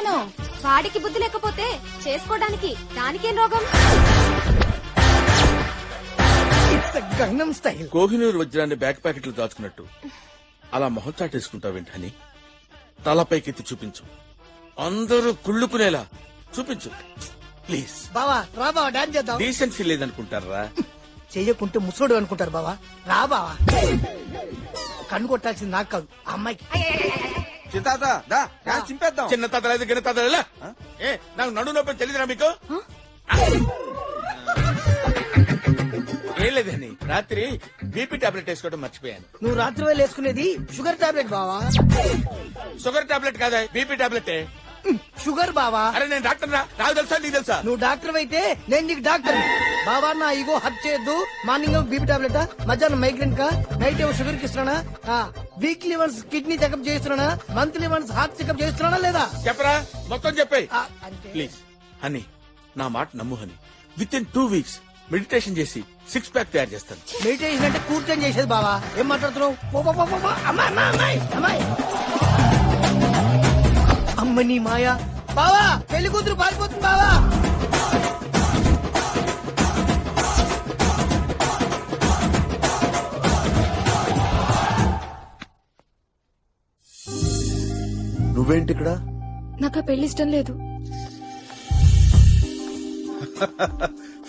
చెప్తున్నాను. వాడికి బుద్ధి లేకపోతే చేసుకోవడానికి దానికేం రోగం? గంగం స్టైల్. కోహినూరు వజ్రాన్ని బ్యాక్ ప్యాకెట్లు దాచుకున్నట్టు అలా మొహం చాటేసుకుంటావేంటని తలపైకెత్తి చూపించు. అందరూ కుళ్ళుకునేలా చూపించు ప్లీజ్. బావా రా బావా, డాన్స్ చేద్దాం. డీసెన్సీ లేదనుకుంటారా? చెయ్యకుంటే ముసోడు అనుకుంటారు బావా. రా బావా. కన్ను కొట్టాల్సింది నాకు కాదు, ఆ అమ్మాయికి. చింపేద్దాం. చిన్న తాత లేదు గిన్న తాత లేదా? ఏ నాకు నడు నొప్పి తెలియదురా మీకు? ఏం లేదని రాత్రి బీపీ టాబ్లెట్ వేసుకోవడం మర్చిపోయాను. నువ్వు రాత్రి వేళ వేసుకునేది షుగర్ టాబ్లెట్ బావా. షుగర్ టాబ్లెట్ కాదా, బీపీ టాబ్లెట్. షుగర్ బావా. అరే నేను డాక్టర్ రా, నాకు తెలుసా నీకు తెలుసా? నువ్వు డాక్టర్ అయితే నేను నీకు డాక్టర్. బాబా నా ఇగో హక్ చేయొద్దు. మార్నింగ్ బీపీ టాబ్లెట్, మధ్యాహ్నం మైగ్రేన్ కా, నైట్ ఏమో షుగర్ కి ఇస్తున్నానా, వీక్లీ వన్స్ కిడ్నీ చెకప్ చేస్తున్నానా, మంత్లీ వన్స్ హార్ట్ చెకప్ చేస్తున్నానా లేదా? చెప్పరా మొత్తం చెప్పాయి అంటే ప్లీజ్. హనీ నా మాట నమ్ము honey. With in 2 weeks meditation చేసి 6 pack తయారు చేస్తాను. మెడిటేషన్ అంటే కూర్చొని చేసేది బావా. ఏం మాట్లాడుతున్నావు? అమ్మని మాయా. బావా పెళ్లి కూతురు పారిపోతుంది బావా. నువ్వేంటి ఇక్కడ? నాకు ఆ పెళ్లి ఇష్టం లేదు.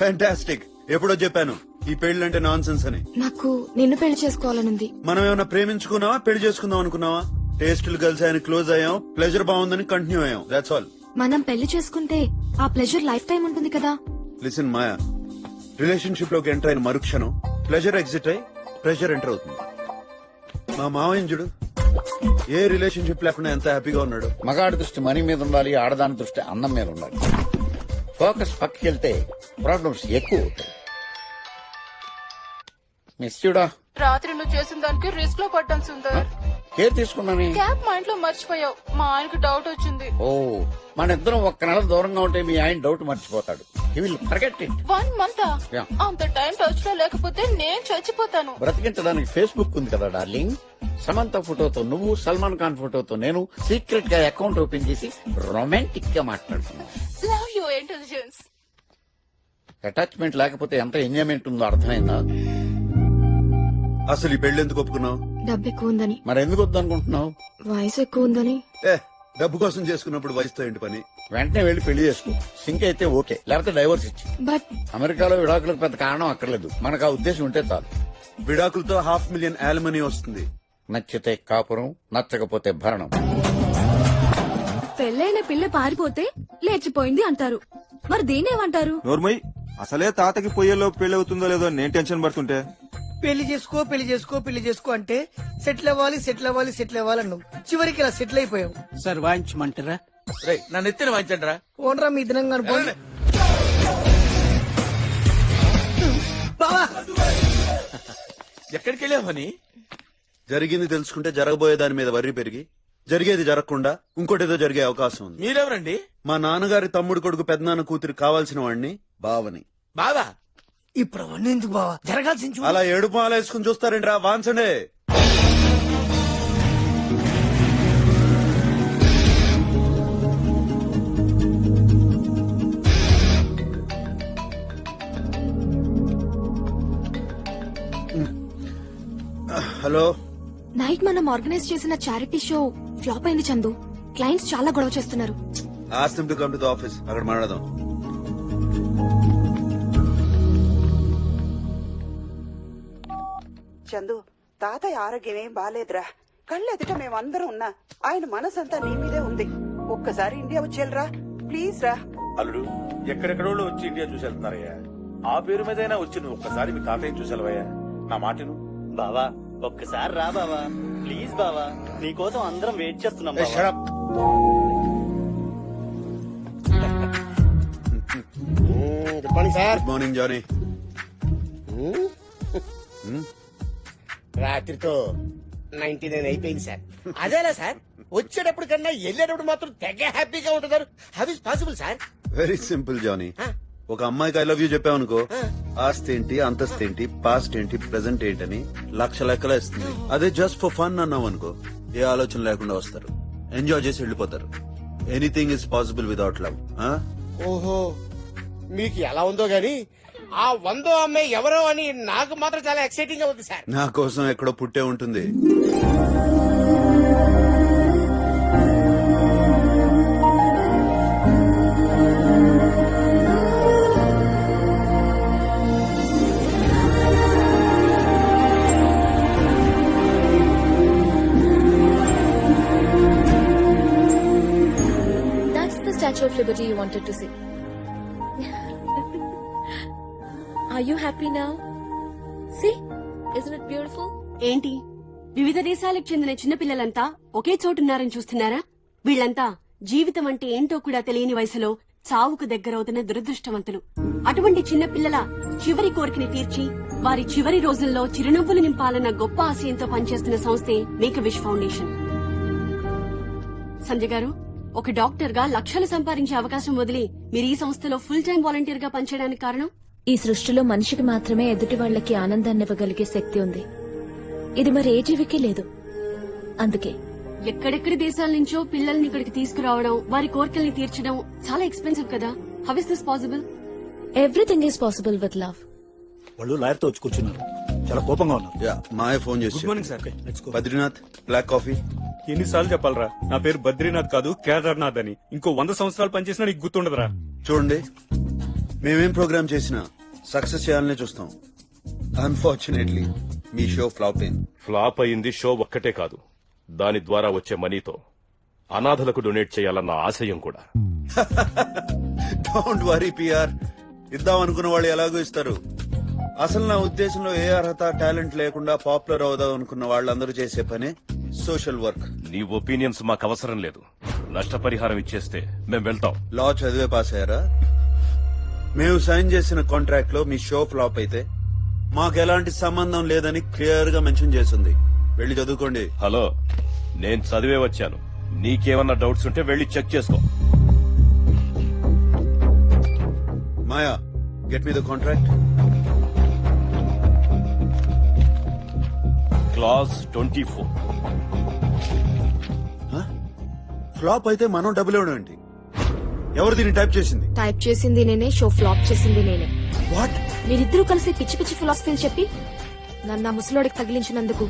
ఫ్యాంటాస్టిక్. ఎప్పుడో చెప్పాను ఈ పెళ్లి నాన్ సెన్స్ అని. నాకు నిన్ను పెళ్లి చేసుకోవాలనుంది. మనం ఏమైనా ప్రేమించుకున్నావా, పెళ్లి చేసుకుందాం అనుకున్నావా? టేస్టులు కలిసి ఆయన క్లోజ్ అయ్యాం, ప్లెజర్ బాగుందని కంటిన్యూ అయ్యాం, దాట్స్ ఆల్. మనం పెళ్లి చేసుకుంటే ఆ ప్లెజర్ లైఫ్ టైం ఉంటుంది కదా. లిసన్ మాయా, రిలేషన్షిప్ లోకి ఎంటర్ అయిన మరుక్షణం ప్లెజర్ ఎగ్జిట్ అయి ప్రెషర్ ఎంటర్ అవుతుంది. మా మావయ్య చూడు, ఏ రిలేషన్షిప్ లేకుండా ఎంత హ్యాపీగా ఉన్నాడు. మగాడి దృష్టి మనీ మీద ఉండాలి, ఆడదాని దృష్టి అన్నం మీద ఉండాలి. ఫోకస్ పక్కకి వెళ్తే ప్రాబ్లమ్స్ ఎక్కువ అవుతాయి. మిస్ చూడా, రాత్రి నువ్వు చేసిన దానికి రిస్క్ లో పడ్డాం సుందర్. కేర్ తీసుకున్నాను. క్యాబ్ మా ఇంట్లో మర్చిపోయావు. మా ఆయనకి డౌట్ వచ్చింది. ఓ, మన ఇద్దరం ఒక్క నెల దూరంగా ఉంటే మీ ఆయన డౌట్ మర్చిపోతాడు. He will forget it. 1 month. Yeah. అంత టైం టచ్ లో లేకపోతే నేను చచ్చిపోతాను. బ్రతికించడానికి ఫేస్బుక్ ఉంది కదా డార్లింగ్. సమంత ఫోటోతో నువ్వు, సల్మాన్ ఖాన్ ఫోటోతో నేను సీక్రెట్ గా అకౌంట్ ఓపెన్ చేసి రొమాంటిక్ గా మాట్లాడుతున్నాను. Love you intelligence. అటాచ్మెంట్ లేకపోతే ఎంత ఎంజాయ్మెంట్ ఉందో అర్థమైందా? అసలు ఈ పెళ్లి ఎందుకు ఒప్పుకున్నావు? డబ్బు ఎక్కువ ఉందని. మరి ఎందుకు వద్దనుకుంటున్నావు? వయసు ఎక్కువ ఉందని. డబ్బు కోసం చేసుకున్నప్పుడు వయసుతో ఏంటి పని? వెంటనే వెళ్లి పెళ్లి చేసుకో. సింక్ అయితే ఓకే, లేకపోతే డైవర్స్ ఇచ్చి. బట్ అమెరికాలో విడాకులకు పెద్ద కారణం అక్కర్లేదు, మనకు ఆ ఉద్దేశం ఉంటే చాలు. విడాకులతో 500,000 యాలమనీ వస్తుంది. నచ్చితే కాపురం, నచ్చకపోతే భరణం. పెళ్ళైన పిల్ల పారిపోతే లేచిపోయింది అంటారు, మరి దీనేమంటారు? నోర్మయ్, అసలే తాతకి పొయ్యేలో పెళ్లి అవుతుందో లేదో నేను టెన్షన్ పడుతుంటే పెళ్లి చేసుకో పెళ్లి చేసుకో పెళ్లి చేసుకో అంటే సెటిల్ అవ్వాలి సెటిల్ అవ్వాలి సెటిల్ అవ్వాలి అన్నావు. చివరికి ఇలా సెటిల్ అయిపోయావు. సార్ వాయించమంటారా? రే నా నెత్తిన వాయించండి రా. ఓనరా మీ దినంగా అనుకోండి. బావా ఎక్కడికి వెళ్ళావు హనీ? జరిగింది తెలుసుకుంటే జరగబోయే దాని మీద వర్రి పెరిగి జరిగేది జరగకుండా ఇంకోటేదో జరిగే అవకాశం ఉంది. మీరెవరండి? మా నాన్నగారి తమ్ముడు కొడుకు పెద్దనాన్న కూతురు కావాల్సిన వాడిని బావని. బావా ఇప్పుడు అవన్నీ ఎందుకు బావా, జరగాల్సింది చూడు. అలా ఏడుపు మాల వేసుకుని చూస్తారండి రా, వాంచండి. హలో, నైట్ మనం ఆర్గనైజ్ చేసిన చారిటీ షో ఫ్లాప్ అయింది చందు. క్లయింట్స్ చాలా గొడవ చేస్తున్నారు. Ask him to come to the office, అక్కడ మాట్లాడదాం. చందు, తాతయ్య ఆరోగ్యం ఏం బాలేదురా. కళ్ళెదుట మేమందరం ఉన్నా ఆయన మనసంతా నీ మీదే ఉంది. ఒక్కసారి ఇండియా వచ్చేళ్ళరా ప్లీజ్ రా. అల్లుడు, ఎక్కడెక్కడో వచ్చి ఇండియా చూసి వెళ్తున్నారయ్యా. ఆ పేరు మీదైనా వచ్చి నువ్వు ఒక్కసారి మీ తాతయ్య చూసేవయ్యా. నా మాటను బావా, ఒక్కసారి రా బావా, ప్లీజ్ బావా, నీకోసం అందరం వెయిట్ చేస్తున్నాం. Good morning Johnny. రాత్రితో 99 అయిపోయింది సార్. అదేలా సార్, వచ్చేటప్పుడు కన్నా వెళ్ళేటప్పుడు మాత్రం తెగ హ్యాపీగా ఉంటున్నారు. How is possible sir? Very simple Johnny. ఒక అమ్మాయికి ఐ లవ్ యూ చెప్పావనుకో, ఆస్తి ఏంటి, అంతస్తు ఏంటి, పాస్ట్ ఏంటి, ప్రెసెంట్ ఏంటని లక్ష లెక్కలా ఇస్తుంది. అదే జస్ట్ ఫర్ ఫన్ అన్నావు అనుకో, ఏ ఆలోచన లేకుండా వస్తారు, ఎంజాయ్ చేసి వెళ్ళిపోతారు. Anything is possible without love. ఓహో, మీకు ఎలా ఉందో గాని ఆ 100వ అమ్మాయి ఎవరో అని నాకు మాత్రం చాలా ఎక్సైటింగ్ గా ఉంది సార్. నా కోసం ఎక్కడో పుట్టే ఉంటుంది. That's the Statue of Liberty you wanted to see. Are you happy now? See? Isn't it beautiful? ఏంటి వివిధ దేశాలకు చెందిన చిన్నపిల్లలంతా ఒకే చోటున్నారని చూస్తున్నారా? వీళ్లంతా జీవితం అంటే ఏంటో కూడా తెలియని వయసులో చావుకు దగ్గరవుతున్న దురదృష్టవంతులు. అటువంటి చిన్నపిల్లల చివరి కోరికని తీర్చి వారి చివరి రోజుల్లో చిరునవ్వులు నింపాలన్న గొప్ప ఆశయంతో పనిచేస్తున్న సంస్థే make a wish foundation. Sanjay గారు, ఒక డాక్టర్ గా లక్షలు సంపాదించే అవకాశం వదిలి మీరు ఈ సంస్థలో ఫుల్ టైం వాలంటీర్ గా పనిచేయడానికి కారణం? ఈ సృష్టిలో మనిషికి మాత్రమే ఎదుటి వాళ్లకి ఆనందాన్ని ఇవ్వగలిగే శక్తి ఉంది. ఇది మరి ఏ జీవికి లేదు. అందుకే ఎక్కడెక్కడి దేశాల నుంచో పిల్లల్ని ఇక్కడికి తీసుకురావడం, వారి కోరికల్ని తీర్చడం చాలా ఎక్స్పెన్సివ్ కదా. How is this possible? Everything is possible with love. వాళ్ళు లాయర్ తో వచ్చి కూర్చున్నారు, చాలా కోపంగా ఉన్నారు. మాయ ఫోన్ చేసి good morning sir. Badrinath black coffee. ఎన్నిసార్లు చెప్పాలరా, నా పేరు బద్రీనాథ్ కాదు కేదార్నాథ్ అని. ఇంకో 100 సంవత్సరాలు పనిచేసినా నీకు గుర్తుండదురా. చూడండి, మేమేం ప్రోగ్రామ్ చేసినా సక్సెస్ చేయాలనే చూస్తాం. అన్ఫార్చునేట్లీ మీ షో ఫ్లాప్ అయింది. ఫ్లాప్ అయింది షో ఒక్కటే కాదు, దాని ద్వారా వచ్చే మనీతో అనాథలకు డొనేట్ చేయాలన్న ఆశయం కూడా. డోంట్ వరీ పిఆర్, ఇద్దాం అనుకున్న వాళ్ళు ఎలాగో ఇస్తారు. అసలు నా ఉద్దేశంలో ఏ అర్హత టాలెంట్ లేకుండా పాపులర్ అవుదాం అనుకున్న వాళ్ళందరూ చేసే పనే సోషల్ వర్క్. నీ ఒపీనియన్స్ మాకు అవసరం లేదు. నష్టపరిహారం ఇచ్చేస్తే మేము వెళ్తాం. లా చదివే పాస్ అయ్యారా? మేము సైన్ చేసిన కాంట్రాక్ట్ లో మీ షో ఫ్లాప్ అయితే మాకు ఎలాంటి సంబంధం లేదని క్లియర్ గా మెన్షన్ చేసింది. వెళ్ళి చదువుకోండి. హలో, నేను చదివే వచ్చాను. నీకేమన్నా డౌట్స్ ఉంటే వెళ్ళి చెక్ చేసుకో. Maya, get me the contract. Class 24. Flop అయితే మనం డబ్బులు ఇవ్వడం ఏంటి? ఎవరు దీన్ని టైప్ చేసింది? టైప్ చేసింది నేనే, షో ఫ్లాప్ చేసింది నేనే. వాట్? మీరిద్దరూ కలిసి పిచ్చి పిచ్చి ఫిలాసఫీలు చెప్పి నన్ను ఆ ముసలోడికి తగిలించినందుకు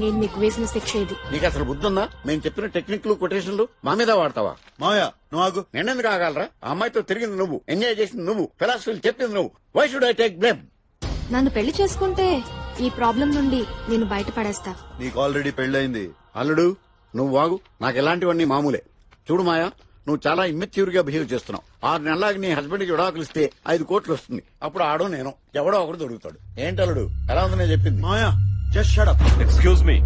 నేను మీకు వేసిన శిక్ష ఇది. నీకు అసలు బుద్ధుందా? మేము చెప్పిన టెక్నిక్లు కొటేషన్లు మా మీద వాడతావా? మాయా, నువ్వు ఆగు. నేనెందుకు ఆగలరా? ఆ అమ్మాయితో తిరిగింది నువ్వు, ఎంజాయ్ చేసింది నువ్వు, ఫిలాసఫీలు చెప్పింది నువ్వు. Why should I take blame? నన్ను పెళ్లి చేసుకుంటే ఈ ప్రాబ్లం నుండి నేను బయటపడేస్తా. నీకు ఆల్రెడీ పెళ్ళైంది. అల్లుడు, నువ్వు వాగు. నాకు ఎలాంటివన్నీ మామూలే. చూడు మాయా, నువ్వు చాలా ఇమ్మెచ్యూర్ గా బిహేవ్ చేస్తున్నావు. 6 నెలలకి నీ హస్బెండ్ కి విడాకులు ఇస్తే 5 కోట్లు వస్తుంది. అప్పుడు ఆడో నేను ఎవడో ఒకడు దొరుకుతాడు. ఏంటల్లుడు, ఎలా ఉందని చెప్పింది? Maya, just shut up. Excuse me,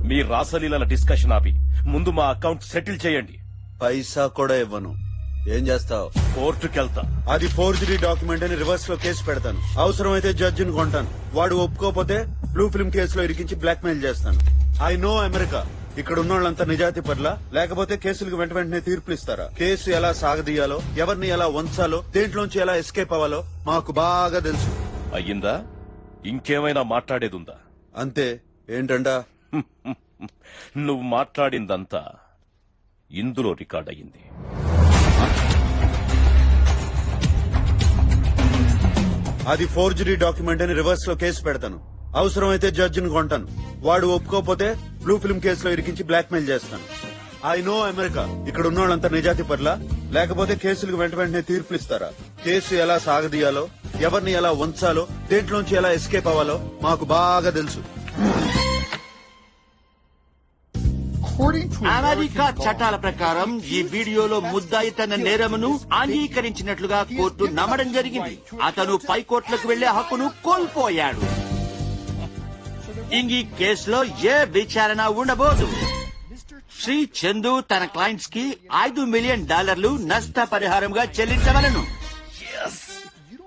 మీ రాసలీల డిస్కషన్ ఆపి ముందు మా అకౌంట్ సెటిల్ చేయండి. పైసా కూడా ఇవ్వను. ఏం చేస్తావు? కోర్టుకెళ్తా. అది ఫోర్జరీ డాక్యుమెంట్ అని రివర్స్ లో కేసు పెడతాను. అవసరమైతే జడ్జిని కొంటాను. వాడు ఒప్పుకోకపోతే బ్లూ ఫిల్మ్ కేసులో ఇరికించి బ్లాక్ మెయిల్ చేస్తాను. I know America. ఇక్కడ ఉన్న వాళ్ళంతా నిజాతి పట్ల, లేకపోతే కేసులకు వెంట వెంటనే తీర్పులు ఇస్తారా? కేసు ఎలా సాగదీయాలో, ఎవరిని ఎలా వంచాలో, దేంట్లోంచి ఎలా ఎస్కేప్ అవ్వాలో మాకు బాగా తెలుసు. అయ్యిందా? ఇంకేమైనా మాట్లాడేదుందా? అంతే. ఏంటంటా? నువ్వు మాట్లాడిందంతా ఇందులో రికార్డ్ అయ్యింది. అది ఫోర్జరీ డాక్యుమెంట్ అని రివర్స్ లో కేసు పెడతాను. అవసరమైతే జడ్జిని కొంటాను. వాడు ఒప్పుకోకపోతే బ్లూ ఫిల్మ్ కేసులో ఇరికించి బ్లాక్ మెయిల్ చేస్తాను. I know America. ఇక్కడ ఉన్న వాళ్ళంతా నిజాతి పట్ల, లేకపోతే కేసులకు వెంట వెంటనే తీర్పులు ఇస్తారా? కేసు ఎలా సాగదీయాలో, ఎవరిని ఎలా వంచాలో, దేంట్లోంచి ఎలా ఎస్కేప్ అవ్వాలో మాకు బాగా తెలుసు. అమెరికా చట్టాల ప్రకారం ఈ వీడియోలో ముద్దాయి తన నేరమును అంగీకరించినట్లుగా కోర్టు నమ్మడం జరిగింది. అతను పైకోర్టులకు వెళ్లే హక్కును కోల్పోయాడు. ఈ కేసులో ఏ విచారణ ఉండబోదు. శ్రీ చందు తన క్లయింట్స్ కి $5 మిలియన్ నష్టపరిహారంగా చెల్లించవలను.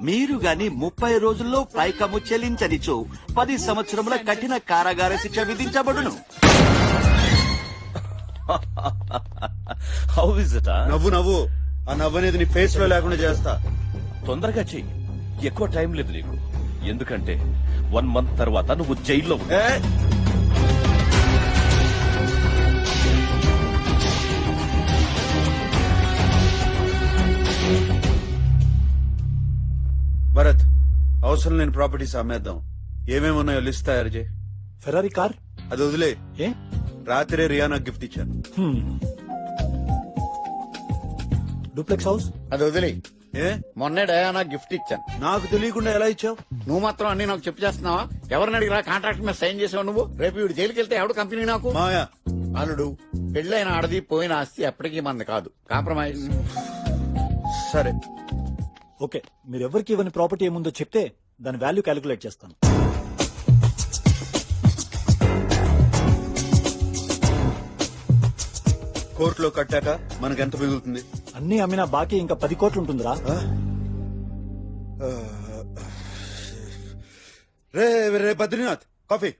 మీరు గాని 30 రోజుల్లో పైకము చెల్లించనిచో 10 సంవత్సరముల కఠిన కారాగార శిక్ష విధించబడును. How is it? నవ్వు నవ్వు. ఆ నవ్వు అనేది నీ ఫేస్ లో లేకుండా చేస్తా. తొందరగా చెయ్యి, ఎక్కువ టైం లేదు నీకు. ఎందుకంటే 1 మంత్ తర్వాత నువ్వు జైల్లో అవసరం లేని ప్రాపర్టీస్ అమ్మేద్దాం. ఏమేమి ఉన్నాయో లిస్ట్ తయారు చేయి. ఫెరారీ కార్ అది వదిలే. ఏ రాత్రే రియానా గిఫ్ట్ ఇచ్చాను. డూప్లెక్స్ హౌస్ అది వదిలే. ఏ మొన్నే డయానా గిఫ్ట్ ఇచ్చాను. నాకు తెలియకుండా ఎలా ఇచ్చావు? నువ్వు మాత్రం అన్ని నాకు చెప్పు చేస్తున్నావా? ఎవరిని అడిగిరా కాంట్రాక్ట్ మీద సైన్ చేసావు నువ్వు? రేపు వీడు జైలుకి వెళ్తే ఎవడు కంపెనీ నాకు? మాయా అల్లుడు, పెళ్ళైన ఆడది పోయిన ఆస్తి ఎప్పటికీ మంది కాదు. కాంప్రమైజ్. సరే ఓకే, మీరు ఎవరికి ఇవ్వని ప్రాపర్టీ ఏముందో చెప్తే దాని వాల్యూ క్యాలిక్యులేట్ చేస్తాను. కోర్టులో కట్టాక మనకెంత మిగులుతుంది? అన్ని అమ్మినా బాకీ ఇంకా 10 కోట్లు ఉంటుందిరా. రే బద్రీనాథ్, కాఫీ.